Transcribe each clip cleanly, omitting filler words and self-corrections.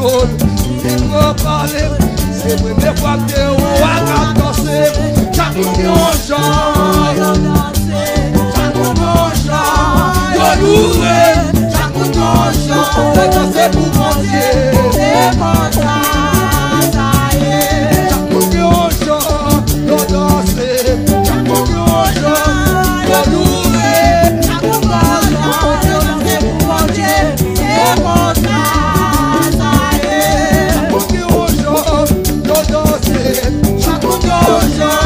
parole, il va parler. C'est la première fois que tu as dansé. Chaque million de gens, chaque million de gens, chaque million de gens, c'est dansé pour mon Dieu. C'est mon ça y est. Chaque million de gens, ils dansé. Chaque million de gens, chaque million de gens, c'est dansé pour mon Dieu. C'est mon ça y est. Chaque million de gens, ils dansé. Chaque million de gens,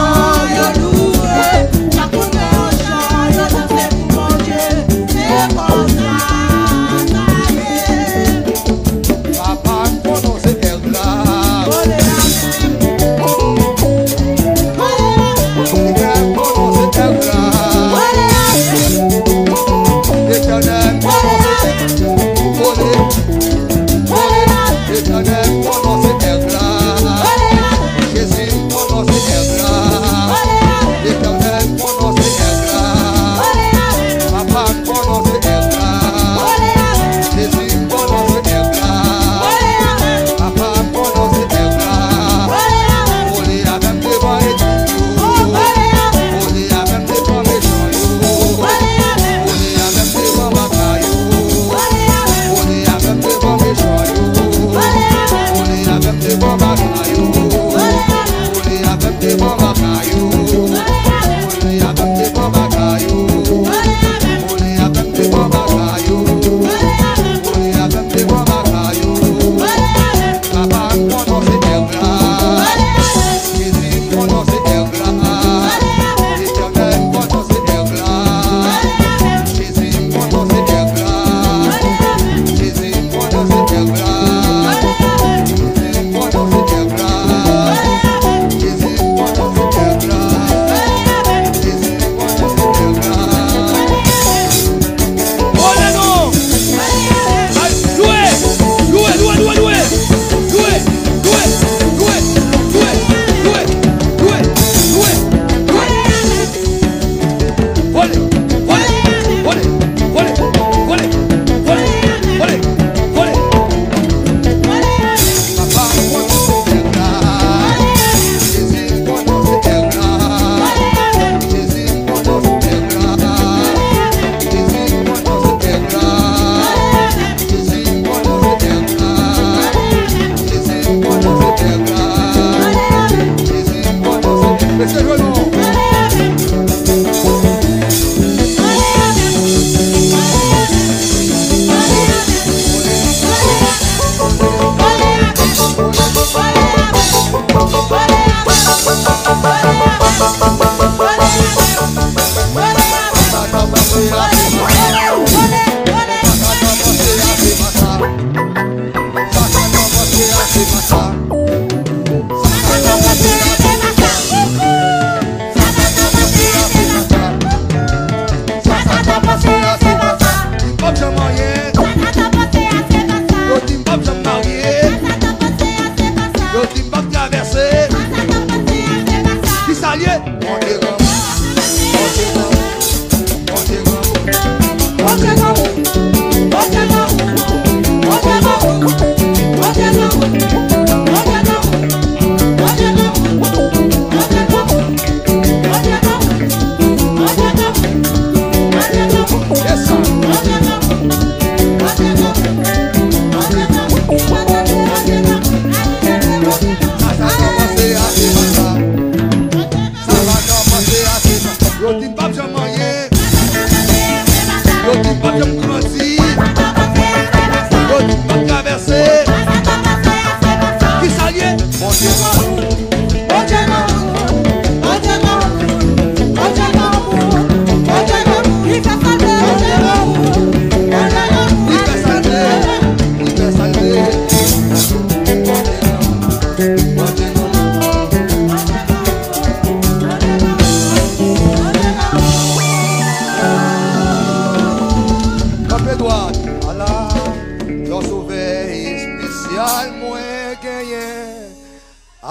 ils loué. Chaque million de gens, ils dansé pour mon Dieu. C'est mon ça y est. Papa, prononce elle là.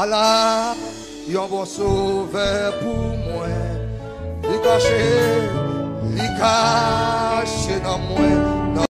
Allah, yon bon sauveur pour moi. Li caché dans moi.